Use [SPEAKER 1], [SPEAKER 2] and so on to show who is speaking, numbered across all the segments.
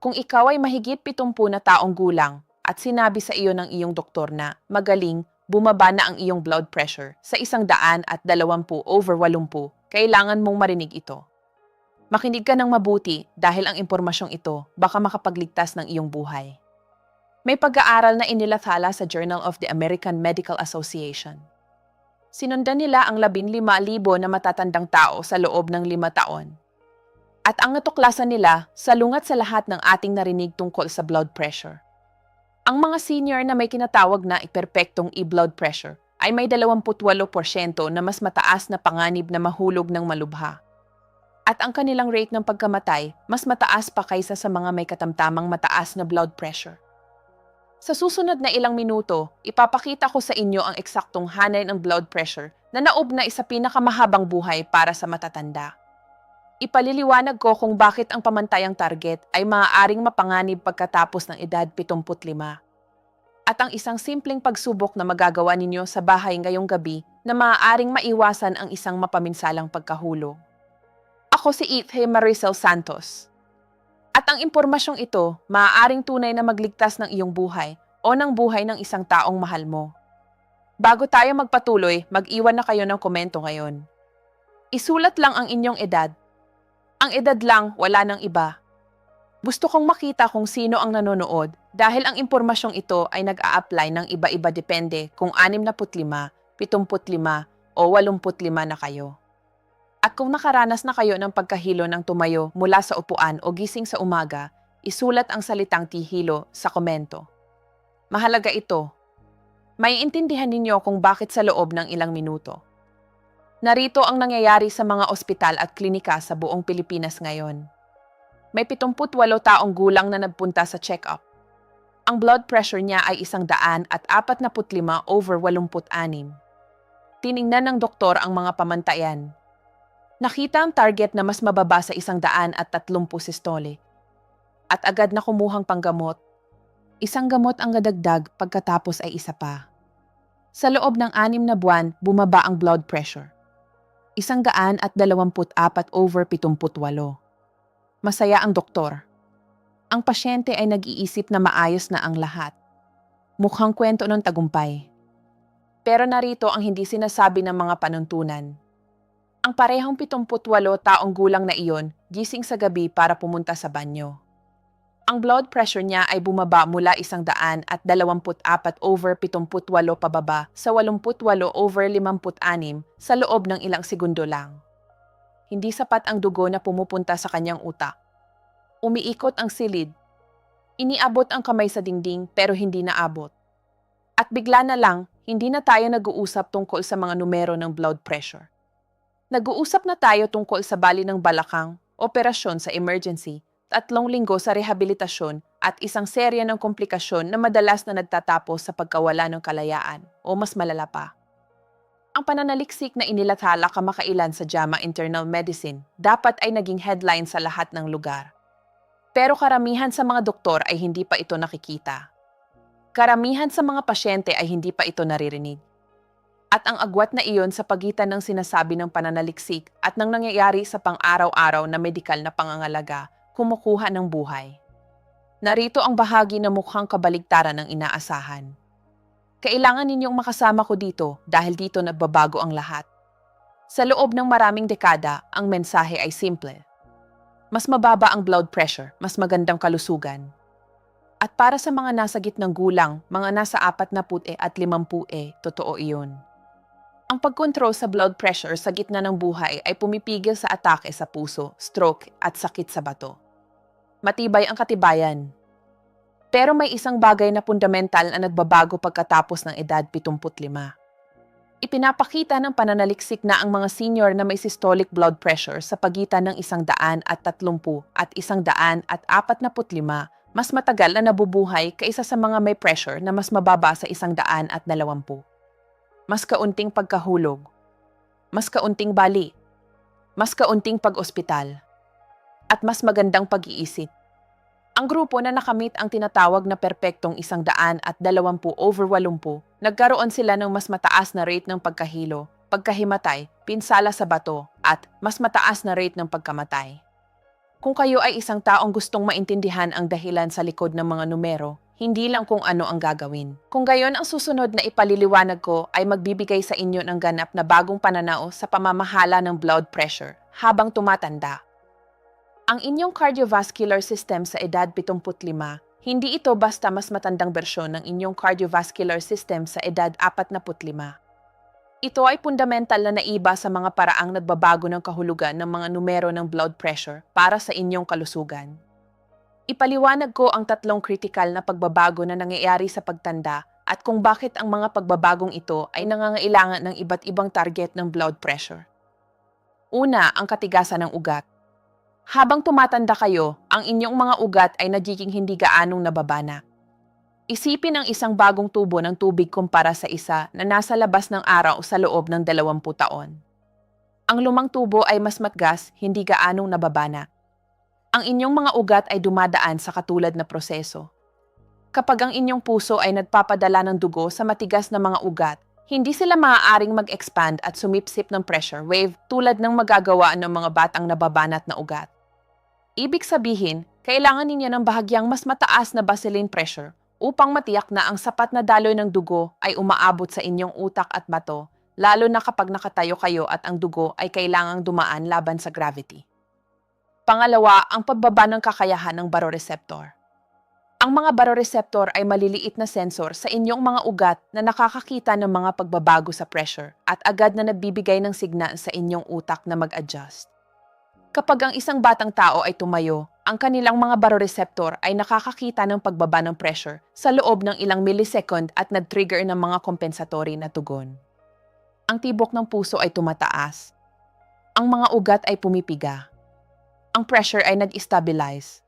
[SPEAKER 1] Kung ikaw ay mahigit 70 na taong gulang at sinabi sa iyo ng iyong doktor na magaling, bumaba na ang iyong blood pressure sa 120/80, kailangan mong marinig ito. Makinig ka ng mabuti dahil ang impormasyong ito baka makapagligtas ng iyong buhay. May pag-aaral na inilathala sa Journal of the American Medical Association. Sinundan nila ang 15,000 na matatandang tao sa loob ng 5 taon. At ang natuklasan nila, salungat sa lahat ng ating narinig tungkol sa blood pressure. Ang mga senior na may kinatawag na iperpektong e-blood pressure ay may 28% na mas mataas na panganib na mahulog ng malubha. At ang kanilang rate ng pagkamatay mas mataas pa kaysa sa mga may katamtamang mataas na blood pressure. Sa susunod na ilang minuto, ipapakita ko sa inyo ang eksaktong hanay ng blood pressure na naugnay sa pinakamahabang buhay para sa matatanda. Ipaliliwanag ko kung bakit ang pamantayang target ay maaaring mapanganib pagkatapos ng edad 75. At ang isang simpleng pagsubok na magagawa ninyo sa bahay ngayong gabi na maaaring maiwasan ang isang mapaminsalang pagkahulog. Ako si Ithe Maricel Santos. At ang impormasyong ito, maaaring tunay na magligtas ng iyong buhay o ng buhay ng isang taong mahal mo. Bago tayo magpatuloy, mag-iwan na kayo ng komento ngayon. Isulat lang ang inyong edad. Ang edad lang, wala nang iba. Gusto kong makita kung sino ang nanonood dahil ang impormasyong ito ay nag-a-apply ng iba-iba depende kung 65, 75 o 85 na kayo. At kung nakaranas na kayo ng pagkahilo ng tumayo mula sa upuan o gising sa umaga, isulat ang salitang tihilo sa komento. Mahalaga ito. Maiintindihan ninyo kung bakit sa loob ng ilang minuto. Narito ang nangyayari sa mga ospital at klinika sa buong Pilipinas ngayon. May 78 taong gulang na nagpunta sa check-up. Ang blood pressure niya ay 145/86. Tiningnan ng doktor ang mga pamantayan. Nakita ang target na mas mababa sa 130 systolic. At agad na kumuhang panggamot. Isang gamot ang nadagdag pagkatapos ay isa pa. Sa loob ng 6 na buwan, bumaba ang blood pressure. 124/78. Masaya ang doktor. Ang pasyente ay nag-iisip na maayos na ang lahat. Mukhang kwento ng tagumpay. Pero narito ang hindi sinasabi ng mga panuntunan. Ang parehong 78 taong gulang na iyon, gising sa gabi para pumunta sa banyo. Ang blood pressure niya ay bumaba mula 124/78 pababa sa 88/56 sa loob ng ilang segundo lang. Hindi sapat ang dugo na pumupunta sa kanyang utak. Umiikot ang silid. Iniabot ang kamay sa dingding pero hindi naabot. At bigla na lang, hindi na tayo nag-uusap tungkol sa mga numero ng blood pressure. Nag-uusap na tayo tungkol sa bali ng balakang, operasyon sa emergency, 3 linggo sa rehabilitasyon at isang serya ng komplikasyon na madalas na nagtatapos sa pagkawala ng kalayaan o mas malala pa. Ang pananaliksik na inilathala kamakailan sa JAMA Internal Medicine dapat ay naging headline sa lahat ng lugar. Pero karamihan sa mga doktor ay hindi pa ito nakikita. Karamihan sa mga pasyente ay hindi pa ito naririnig. At ang agwat na iyon sa pagitan ng sinasabi ng pananaliksik at ng nangyayari sa pang-araw-araw na medikal na pangangalaga, kumukuha ng buhay. Narito ang bahagi na mukhang kabaligtaran ng inaasahan. Kailangan ninyong makasama ko dito dahil dito nagbabago ang lahat. Sa loob ng maraming dekada, ang mensahe ay simple. Mas mababa ang blood pressure, mas magandang kalusugan. At para sa mga nasa gitnang gulang, mga nasa 40 at 50, totoo iyon. Ang pagkontrol sa blood pressure sa gitna ng buhay ay pumipigil sa atake sa puso, stroke at sakit sa bato. Matibay ang katibayan. Pero may isang bagay na fundamental na nagbabago pagkatapos ng edad 75. Ipinapakita ng pananaliksik na ang mga senior na may systolic blood pressure sa pagitan ng 130 at 145 mas matagal na nabubuhay kaysa sa mga may pressure na mas mababa sa 120. Mas kaunting pagkahulog, mas kaunting bali, mas kaunting pag-ospital, at mas magandang pag-iisip. Ang grupo na nakamit ang tinatawag na perpektong 120/80, nagkaroon sila ng mas mataas na rate ng pagkahilo, pagkahimatay, pinsala sa bato, at mas mataas na rate ng pagkamatay. Kung kayo ay isang taong gustong maintindihan ang dahilan sa likod ng mga numero, hindi lang kung ano ang gagawin. Kung gayon, ang susunod na ipaliliwanag ko ay magbibigay sa inyo ng ganap na bagong pananaw sa pamamahala ng blood pressure habang tumatanda. Ang inyong cardiovascular system sa edad 75, hindi ito basta mas matandang bersyon ng inyong cardiovascular system sa edad 45. Ito ay fundamental na naiba sa mga paraang nagbabago ng kahulugan ng mga numero ng blood pressure para sa inyong kalusugan. Ipaliwanag ko ang tatlong kritikal na pagbabago na nangyayari sa pagtanda at kung bakit ang mga pagbabagong ito ay nangangailangan ng iba't ibang target ng blood pressure. Una, ang katigasan ng ugat. Habang tumatanda kayo, ang inyong mga ugat ay nagiging hindi gaanong nababana. Isipin ang isang bagong tubo ng tubig kumpara sa isa na nasa labas ng araw sa loob ng 20 taon. Ang lumang tubo ay mas matgas, hindi gaanong nababana. Ang inyong mga ugat ay dumadaan sa katulad na proseso. Kapag ang inyong puso ay nagpapadala ng dugo sa matigas na mga ugat, hindi sila maaaring mag-expand at sumipsip ng pressure wave tulad ng magagawa ng mga batang nababanat na ugat. Ibig sabihin, kailangan ninyo ng bahagyang mas mataas na baseline pressure upang matiyak na ang sapat na daloy ng dugo ay umaabot sa inyong utak at bato, lalo na kapag nakatayo kayo at ang dugo ay kailangang dumaan laban sa gravity. Pangalawa, ang pagbaba ng kakayahan ng baroreceptor. Ang mga baroreceptor ay maliliit na sensor sa inyong mga ugat na nakakakita ng mga pagbabago sa pressure at agad na nagbibigay ng signal sa inyong utak na mag-adjust. Kapag ang isang batang tao ay tumayo, ang kanilang mga baroreceptor ay nakakakita ng pagbaba ng pressure sa loob ng ilang millisecond at nag-trigger ng mga compensatory na tugon. Ang tibok ng puso ay tumataas. Ang mga ugat ay pumipiga. Ang pressure ay nag-stabilize.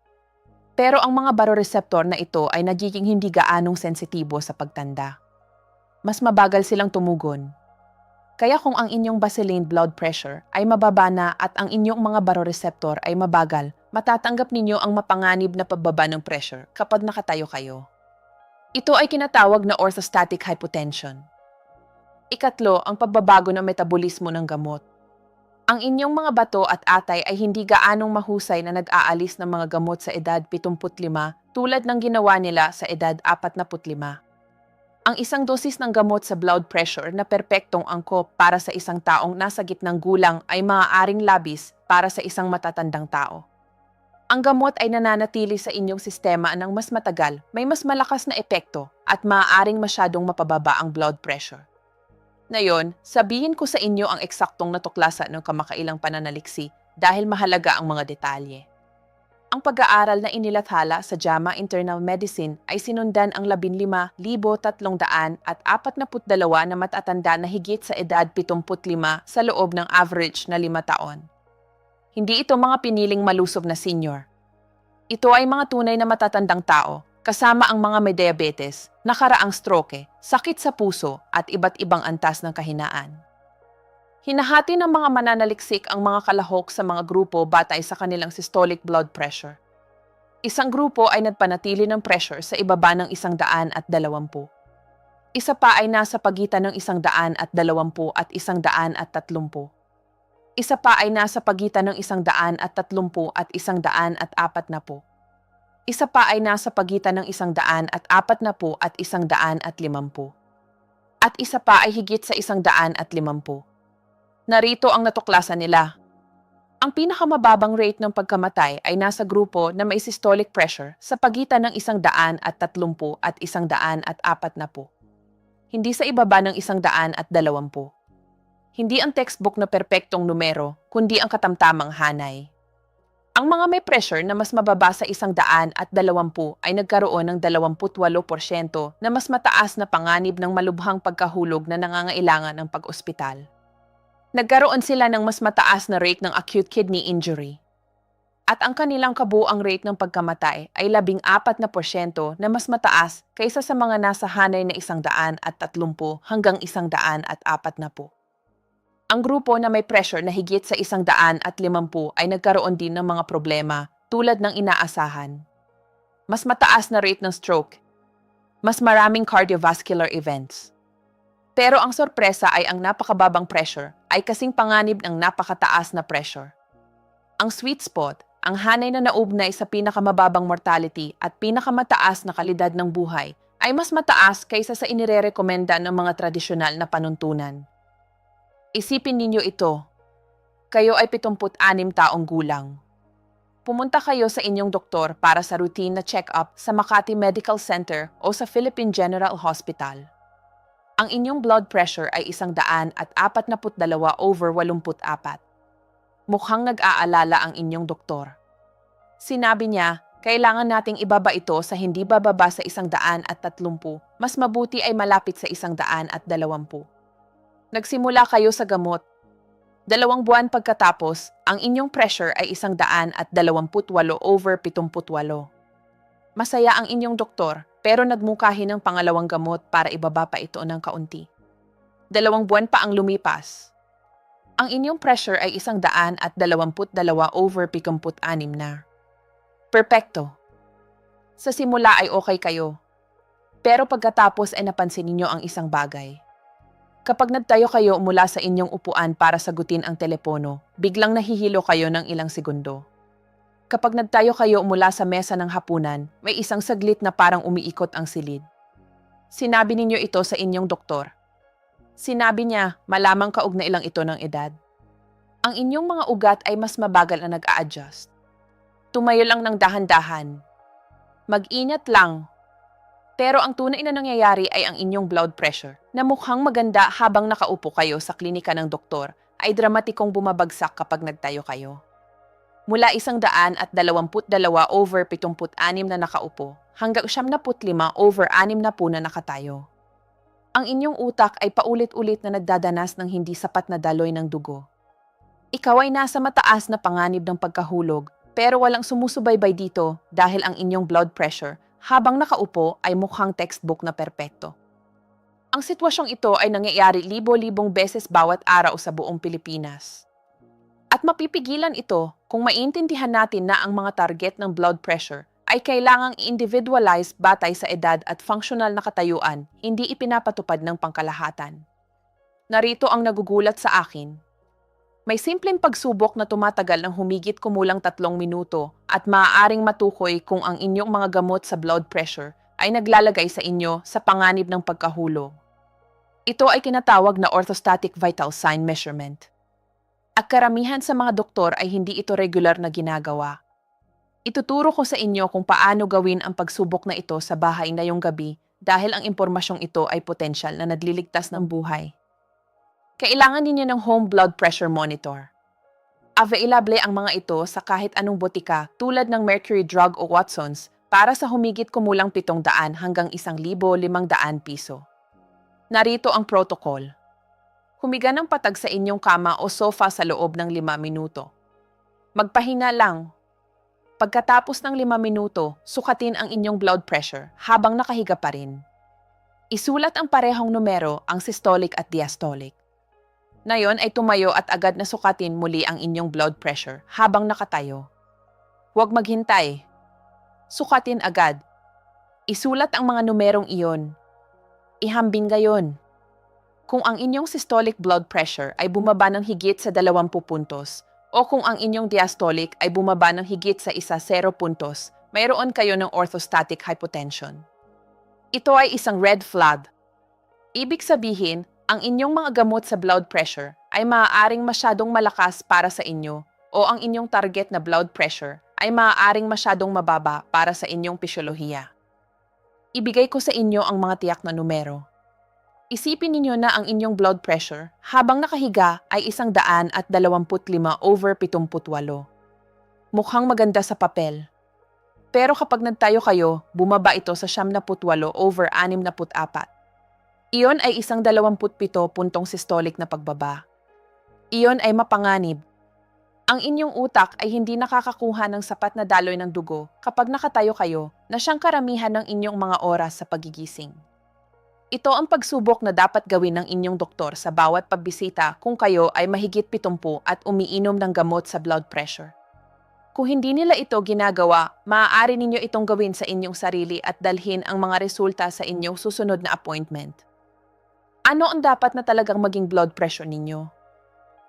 [SPEAKER 1] Pero ang mga baroreceptor na ito ay nagiging hindi gaanong sensitibo sa pagtanda. Mas mabagal silang tumugon. Kaya kung ang inyong baseline blood pressure ay mababa na at ang inyong mga baroreceptor ay mabagal, matatanggap ninyo ang mapanganib na pagbaba ng pressure kapag nakatayo kayo. Ito ay kinatawag na orthostatic hypotension. Ikatlo, ang pagbabago ng metabolismo ng gamot. Ang inyong mga bato at atay ay hindi gaanong mahusay na nag-aalis ng mga gamot sa edad 75 tulad ng ginawa nila sa edad 45. Ang isang dosis ng gamot sa blood pressure na perpektong angkop para sa isang taong nasa gitnang gulang ay maaaring labis para sa isang matatandang tao. Ang gamot ay nananatili sa inyong sistema ng mas matagal, may mas malakas na epekto at maaaring masyadong mapababa ang blood pressure. Ngayon, sabihin ko sa inyo ang eksaktong natuklasan ng kamakailang pananaliksi dahil mahalaga ang mga detalye. Ang pag-aaral na inilathala sa JAMA Internal Medicine ay sinundan ang 15,342 na matatanda na higit sa edad 75 sa loob ng average na 5 taon. Hindi ito mga piniling malusob na senior. Ito ay mga tunay na matatandang tao, kasama ang mga may diabetes, nakaraang stroke, sakit sa puso at iba't ibang antas ng kahinaan. Hinahati ng mga mananaliksik ang mga kalahok sa mga grupo batay sa kanilang systolic blood pressure. Isang grupo ay nagpanatili ng pressure sa ibaba ng 120. Isa pa ay nasa pagitan ng 120 at 130. Isa pa ay nasa pagitan ng 130 at 140. Isa pa ay nasa pagitan ng 140 at 150. At isa pa ay higit sa 150. Narito ang natuklasan nila. Ang pinakamababang rate ng pagkamatay ay nasa grupo na may systolic pressure sa pagitan ng 130 at 140. Hindi sa ibaba ng 120. Hindi ang textbook na perpektong numero, kundi ang katamtamang hanay. Ang mga may pressure na mas mababa sa 120 ay nagkaroon ng 28% na mas mataas na panganib ng malubhang pagkahulog na nangangailangan ng pag-ospital. Nagkaroon sila ng mas mataas na rate ng acute kidney injury. At ang kanilang kabuang rate ng pagkamatay ay 14% na mas mataas kaysa sa mga nasa hanay na 130 hanggang 140. Ang grupo na may pressure na higit sa 150 ay nagkaroon din ng mga problema tulad ng inaasahan. Mas mataas na rate ng stroke. Mas maraming cardiovascular events. Pero ang sorpresa ay ang napakababang pressure ay kasing panganib ng napakataas na pressure. Ang sweet spot, Ang hanay na naugnay sa pinakamababang mortality at pinakamataas na kalidad ng buhay ay mas mataas kaysa sa inirerekomenda ng mga tradisyonal na panuntunan. Isipin ninyo ito. Kayo ay 76 taong gulang. Pumunta kayo sa inyong doktor para sa routine na check-up sa Makati Medical Center o sa Philippine General Hospital. Ang inyong blood pressure ay 142/84. Mukhang nag-aalala ang inyong doktor. Sinabi niya, kailangan nating ibaba ito sa hindi bababa sa 130, mas mabuti ay malapit sa 120. Nagsimula kayo sa gamot. 2 buwan pagkatapos, ang inyong pressure ay 128/78. Masaya ang inyong doktor, pero nagmungkahi ng pangalawang gamot para ibaba pa ito ng kaunti. 2 buwan pa ang lumipas. Ang inyong pressure ay 122/76 na. Perpekto. Sa simula ay okay kayo. Pero pagkatapos ay napansin ninyo ang isang bagay. Kapag nagtayo kayo mula sa inyong upuan para sagutin ang telepono, biglang nahihilo kayo ng ilang segundo. Kapag nagtayo kayo mula sa mesa ng hapunan, may isang saglit na parang umiikot ang silid. Sinabi ninyo ito sa inyong doktor. Sinabi niya, malamang kaugnay lang ito ng edad. Ang inyong mga ugat ay mas mabagal na nag-a-adjust. Tumayo lang ng dahan-dahan. Mag-ingat lang. Pero ang tunay na nangyayari ay ang inyong blood pressure, na mukhang maganda habang nakaupo kayo sa klinika ng doktor, ay dramatikong bumabagsak kapag nagtayo kayo. Mula 122/76 na nakaupo, hanggang 75/60 na nakatayo. Ang inyong utak ay paulit-ulit na nagdadanas ng hindi sapat na daloy ng dugo. Ikaw ay nasa mataas na panganib ng pagkahulog, pero walang sumusubaybay dito dahil ang inyong blood pressure habang nakaupo ay mukhang textbook na perpekto. Ang sitwasyong ito ay nangyayari libo-libong beses bawat araw sa buong Pilipinas. At mapipigilan ito kung maintindihan natin na ang mga target ng blood pressure ay kailangang individualize batay sa edad at functional na katayuan, hindi ipinapatupad ng pangkalahatan. Narito ang nagugulat sa akin. May simpleng pagsubok na tumatagal ng humigit kumulang 3 minuto at maaaring matukoy kung ang inyong mga gamot sa blood pressure ay naglalagay sa inyo sa panganib ng pagkahulog. Ito ay kinatawag na orthostatic vital sign measurement. At karamihan sa mga doktor ay hindi ito regular na ginagawa. Ituturo ko sa inyo kung paano gawin ang pagsubok na ito sa bahay ngayong gabi dahil ang impormasyong ito ay potensyal na nagliligtas ng buhay. Kailangan ninyo ng home blood pressure monitor. Available ang mga ito sa kahit anong botika tulad ng Mercury Drug o Watsons para sa humigit kumulang 700 hanggang 1,500 piso. Narito ang protocol. Humiga ng patag sa inyong kama o sofa sa loob ng 5 minuto. Magpahinga lang. Pagkatapos ng 5 minuto, sukatin ang inyong blood pressure habang nakahiga pa rin. Isulat ang parehong numero, ang systolic at diastolic. Ngayon ay tumayo at agad na sukatin muli ang inyong blood pressure habang nakatayo. Huwag maghintay. Sukatin agad. Isulat ang mga numerong iyon. Ihambing gayon. Kung ang inyong systolic blood pressure ay bumaba ng higit sa 20 puntos, o kung ang inyong diastolic ay bumaba ng higit sa 0 puntos, mayroon kayo ng orthostatic hypotension. Ito ay isang red flag. Ibig sabihin, ang inyong mga gamot sa blood pressure ay maaaring masyadong malakas para sa inyo o ang inyong target na blood pressure ay maaaring masyadong mababa para sa inyong pisyolohiya. Ibigay ko sa inyo ang mga tiyak na numero. Isipin ninyo na ang inyong blood pressure habang nakahiga ay 125/78. Mukhang maganda sa papel. Pero kapag nagtayo kayo, bumaba ito sa 78/64. Iyon ay 27 systolic na pagbaba. Iyon ay mapanganib. Ang inyong utak ay hindi nakakakuha ng sapat na daloy ng dugo kapag nakatayo kayo na siyang karamihan ng inyong mga oras sa pagigising. Ito ang pagsubok na dapat gawin ng inyong doktor sa bawat pagbisita kung kayo ay mahigit 70 at umiinom ng gamot sa blood pressure. Kung hindi nila ito ginagawa, maaari ninyo itong gawin sa inyong sarili at dalhin ang mga resulta sa inyong susunod na appointment. Ano ang dapat na talagang maging blood pressure ninyo?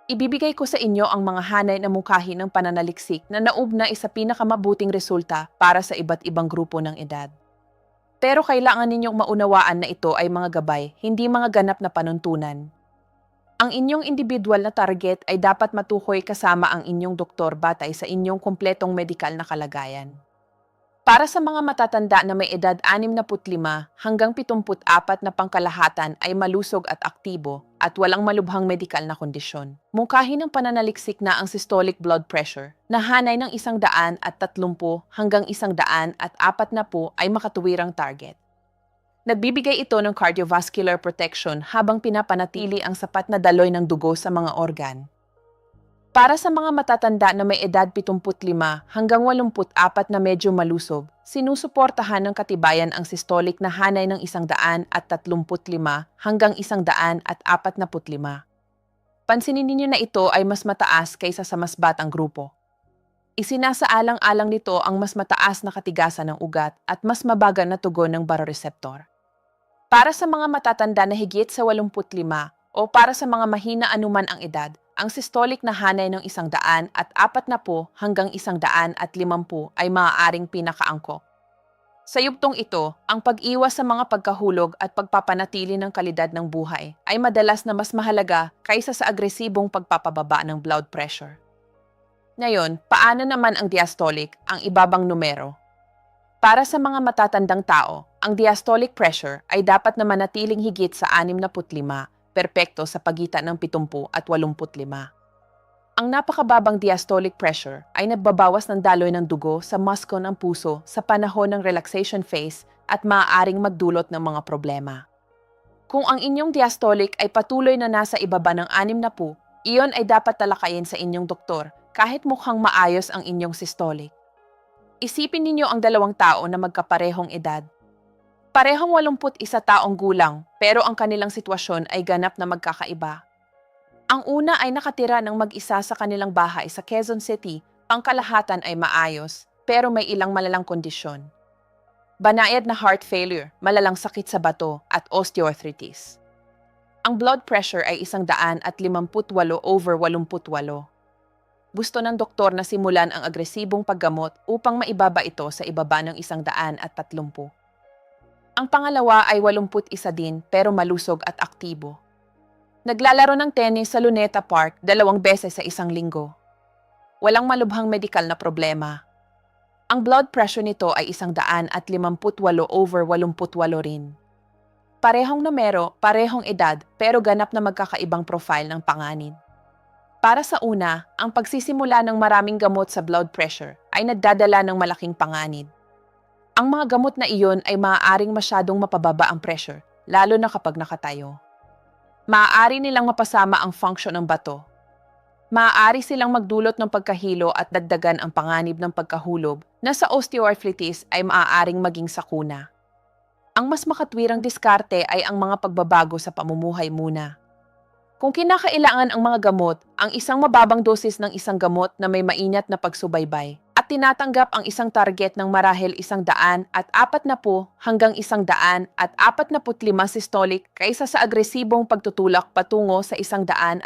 [SPEAKER 1] Ibibigay ko sa inyo ang mga hanay na mungkahi ng pananaliksik na naugnay sa pinakamabuting resulta para sa iba't ibang grupo ng edad. Pero kailangan ninyong maunawaan na ito ay mga gabay, hindi mga ganap na panuntunan. Ang inyong individual na target ay dapat matukoy kasama ang inyong doktor batay sa inyong kumpletong medikal na kalagayan. Para sa mga matatanda na may edad 65 hanggang 74 na pangkalahatan ay malusog at aktibo at walang malubhang medikal na kondisyon. Mungkahi ng pananaliksik na ang systolic blood pressure na hanay ng 130 hanggang 140 ay makatuwirang target. Nagbibigay ito ng cardiovascular protection habang pinapanatili ang sapat na daloy ng dugo sa mga organ. Para sa mga matatanda na may edad 75 hanggang 84 na medyo malusog, sinusuportahan ng katibayan ang systolic na hanay ng 135 hanggang 145. Pansinin ninyo na ito ay mas mataas kaysa sa mas batang grupo. Isinasaalang-alang nito ang mas mataas na katigasan ng ugat at mas mabagal na tugon ng baroreceptor. Para sa mga matatanda na higit sa 85 o para sa mga mahina anuman ang edad, ang systolic na hanay ng 140 hanggang 150 ay maaaring pinakaangkop. Sa yugtong ito, ang pag-iwas sa mga pagkahulog at pagpapanatili ng kalidad ng buhay ay madalas na mas mahalaga kaysa sa agresibong pagpapababa ng blood pressure. Ngayon, paano naman ang diastolic, ang ibabang numero? Para sa mga matatandang tao, ang diastolic pressure ay dapat na manatiling higit sa 65, perpekto sa pagitan ng 70 at 85. Ang napakababang diastolic pressure ay nagbabawas ng daloy ng dugo sa muscle ng puso sa panahon ng relaxation phase at maaaring magdulot ng mga problema. Kung ang inyong diastolic ay patuloy na nasa ibaba ng 60, iyon ay dapat talakayin sa inyong doktor kahit mukhang maayos ang inyong systolic. Isipin ninyo ang dalawang tao na magkaparehong edad. Parehong 81 taong gulang, pero ang kanilang sitwasyon ay ganap na magkakaiba. Ang una ay nakatira ng mag-isa sa kanilang bahay sa Quezon City, pangkalahatan ay maayos, pero may ilang malalang kondisyon. Banayad na heart failure, malalang sakit sa bato, at osteoarthritis. Ang blood pressure ay 158/88. Gusto ng doktor na simulan ang agresibong paggamot upang maibaba ito sa ibaba ng 130. Ang pangalawa ay 81 din pero malusog at aktibo. Naglalaro ng tennis sa Luneta Park 2 beses sa isang linggo. Walang malubhang medikal na problema. Ang blood pressure nito ay 158/88 rin. Parehong numero, parehong edad, pero ganap na magkakaibang profile ng panganib. Para sa una, ang pagsisimula ng maraming gamot sa blood pressure ay nagdadala ng malaking panganib. Ang mga gamot na iyon ay maaaring masyadong mapababa ang pressure, lalo na kapag nakatayo. Maaari nilang mapasama ang function ng bato. Maaari silang magdulot ng pagkahilo at dagdagan ang panganib ng pagkahulog na sa osteoarthritis ay maaaring maging sakuna. Ang mas makatwirang diskarte ay ang mga pagbabago sa pamumuhay muna. Kung kinakailangan ang mga gamot, ang isang mababang dosis ng isang gamot na may maingat na pagsubaybay at tinatanggap ang isang target ng marahil 140 hanggang 145 systolic kaysa sa agresibong pagtutulak patungo sa 130.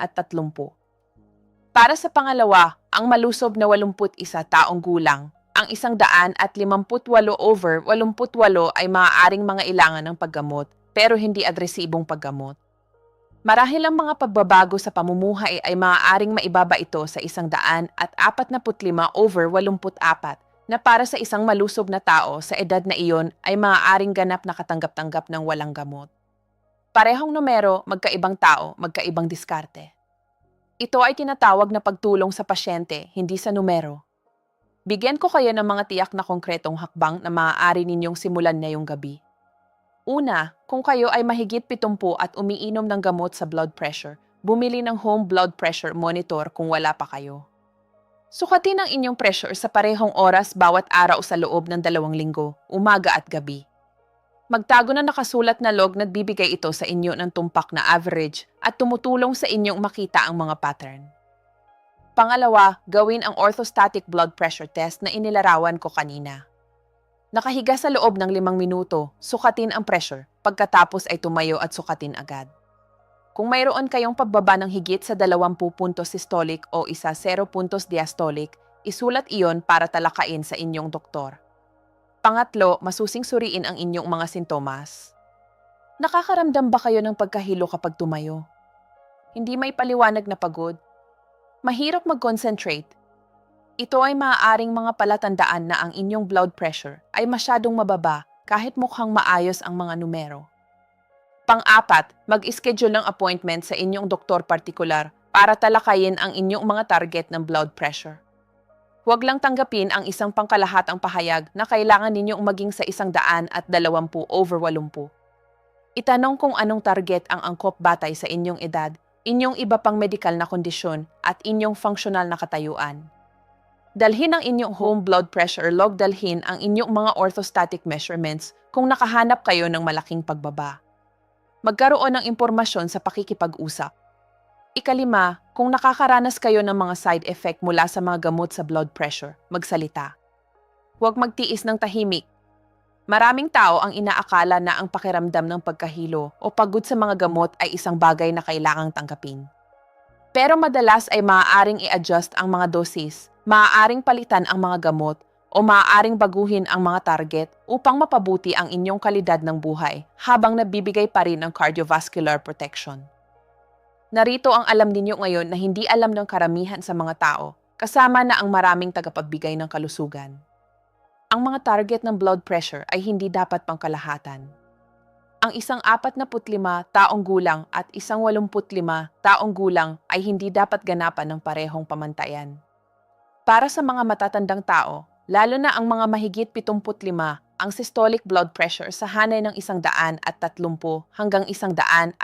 [SPEAKER 1] Para sa pangalawa, ang malusob na 81 taong gulang, ang 158/88 ay maaaring mangailangan ng paggamot pero hindi agresibong paggamot. Marahil ang mga pagbabago sa pamumuhay ay maaaring maibaba ito sa 145/84 na para sa isang malusob na tao sa edad na iyon ay maaaring ganap na katanggap-tanggap ng walang gamot. Parehong numero, magkaibang tao, magkaibang diskarte. Ito ay tinatawag na pagtulong sa pasyente, hindi sa numero. Bigyan ko kayo ng mga tiyak na konkretong hakbang na maaari ninyong simulan ngayong gabi. Una, kung kayo ay mahigit 70 at umiinom ng gamot sa blood pressure, bumili ng home blood pressure monitor kung wala pa kayo. Sukatin ang inyong pressure sa parehong oras bawat araw sa loob ng 2 linggo, umaga at gabi. Magtago na nakasulat na log, nagbibigay ito sa inyo ng tumpak na average at tumutulong sa inyong makita ang mga pattern. Pangalawa, gawin ang orthostatic blood pressure test na inilarawan ko kanina. Nakahiga sa loob ng 5 minuto, sukatin ang pressure, pagkatapos ay tumayo at sukatin agad. Kung mayroon kayong pagbaba ng higit sa 20 puntos systolic o 0 puntos diastolic, isulat iyon para talakayin sa inyong doktor. Pangatlo, masusing suriin ang inyong mga sintomas. Nakakaramdam ba kayo ng pagkahilo kapag tumayo? Hindi may paliwanag na pagod? Mahirap mag-concentrate? Ito ay maaaring mga palatandaan na ang inyong blood pressure ay masyadong mababa kahit mukhang maayos ang mga numero. Pang-apat, mag-schedule ng appointment sa inyong doktor partikular para talakayin ang inyong mga target ng blood pressure. Huwag lang tanggapin ang isang pangkalahatang pahayag na kailangan ninyong maging sa 120/80. Itanong kung anong target ang angkop batay sa inyong edad, inyong iba pang medikal na kondisyon at inyong functional na katayuan. Dalhin ang inyong home blood pressure log, dalhin ang inyong mga orthostatic measurements kung nakahanap kayo ng malaking pagbaba. Magkaroon ng impormasyon sa pakikipag-usap. Ikalima, kung nakakaranas kayo ng mga side effect mula sa mga gamot sa blood pressure, magsalita. Huwag magtiis ng tahimik. Maraming tao ang inaakala na ang pakiramdam ng pagkahilo o pagod sa mga gamot ay isang bagay na kailangang tanggapin. Pero madalas ay maaaring i-adjust ang mga dosis, maaaring palitan ang mga gamot, o maaaring baguhin ang mga target upang mapabuti ang inyong kalidad ng buhay habang nabibigay pa rin ang cardiovascular protection. Narito ang alam ninyo ngayon na hindi alam ng karamihan sa mga tao, kasama na ang maraming tagapagbigay ng kalusugan. Ang mga target ng blood pressure ay hindi dapat pangkalahatan. Ang isang 45 taong gulang at isang 85 taong gulang ay hindi dapat ganapan ng parehong pamantayan. Para sa mga matatandang tao, lalo na ang mga mahigit 75, ang systolic blood pressure sa hanay ng 130 hanggang 145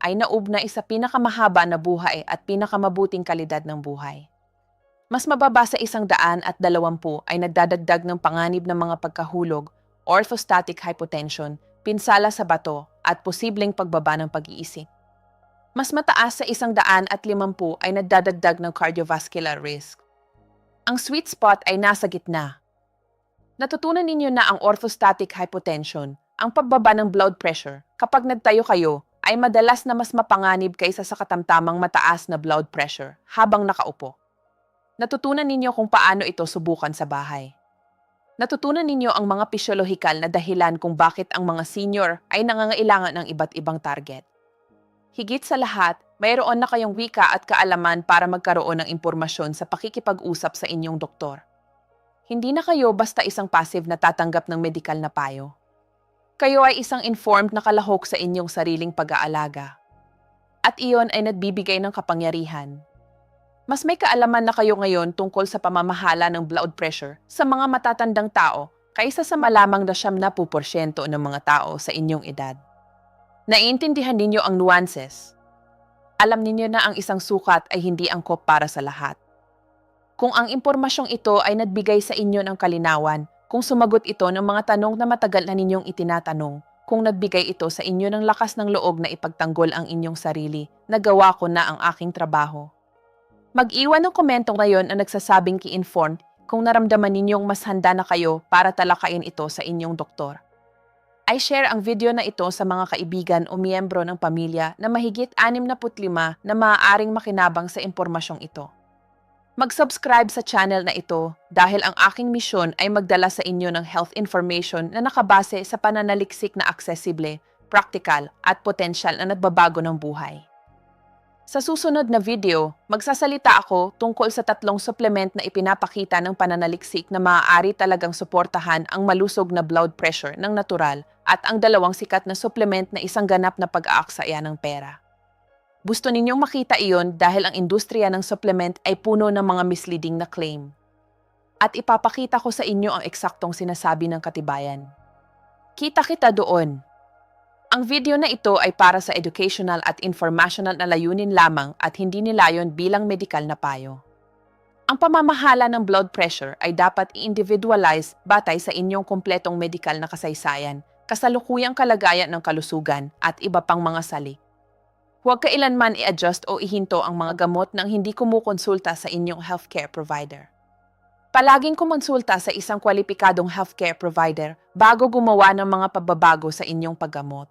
[SPEAKER 1] ay nauugnay sa pinakamahaba na buhay at pinakamabuting kalidad ng buhay. Mas mababa sa 120 ay nagdadagdag ng panganib ng mga pagkahulog, orthostatic hypotension, pinsala sa bato, at posibleng pagbaba ng pag-iisip. Mas mataas sa 150 ay nagdadagdag ng cardiovascular risk. Ang sweet spot ay nasa gitna. Natutunan ninyo na ang orthostatic hypotension, ang pagbaba ng blood pressure, kapag nagtayo kayo, ay madalas na mas mapanganib kaysa sa katamtamang mataas na blood pressure habang nakaupo. Natutunan ninyo kung paano ito subukan sa bahay. Natutunan ninyo ang mga pisyolohikal na dahilan kung bakit ang mga senior ay nangangailangan ng iba't ibang target. Higit sa lahat, mayroon na kayong wika at kaalaman para magkaroon ng impormasyon sa pakikipag-usap sa inyong doktor. Hindi na kayo basta isang passive na tatanggap ng medikal na payo. Kayo ay isang informed na kalahok sa inyong sariling pag-aalaga. At iyon ay nagbibigay ng kapangyarihan. Mas may kaalaman na kayo ngayon tungkol sa pamamahala ng blood pressure sa mga matatandang tao kaysa sa malamang na 70% ng mga tao sa inyong edad. Naiintindihan ninyo ang nuances. Alam ninyo na ang isang sukat ay hindi angkop para sa lahat. Kung ang impormasyong ito ay nagbigay sa inyo ng kalinawan, kung sumagot ito ng mga tanong na matagal na ninyong itinatanong, kung nagbigay ito sa inyo ng lakas ng loob na ipagtanggol ang inyong sarili, nagawa ko na ang aking trabaho. Mag-iwan ng komento ngayon na nagsasabing ki-informed kung naramdaman ninyong mas handa na kayo para talakayin ito sa inyong doktor. I-share ang video na ito sa mga kaibigan o miyembro ng pamilya na mahigit 65 na maaaring makinabang sa impormasyong ito. Mag-subscribe sa channel na ito dahil ang aking misyon ay magdala sa inyo ng health information na nakabase sa pananaliksik na aksesible, praktikal at potensyal na nagbabago ng buhay. Sa susunod na video, magsasalita ako tungkol sa 3 supplement na ipinapakita ng pananaliksik na maaari talagang suportahan ang malusog na blood pressure ng natural at ang 2 sikat na supplement na isang ganap na pag-aaksaya ng pera. Gusto ninyong makita iyon dahil ang industriya ng supplement ay puno ng mga misleading na claim. At ipapakita ko sa inyo ang eksaktong sinasabi ng katibayan. Kita kita doon. Ang video na ito ay para sa educational at informational na layunin lamang at hindi nilayon bilang medikal na payo. Ang pamamahala ng blood pressure ay dapat i-individualize batay sa inyong kumpletong medikal na kasaysayan, kasalukuyang kalagayan ng kalusugan at iba pang mga salik. Huwag kailanman i-adjust o ihinto ang mga gamot nang hindi kumukonsulta sa inyong healthcare provider. Palaging kumonsulta sa isang kwalipikadong healthcare provider bago gumawa ng mga pagbabago sa inyong paggamot.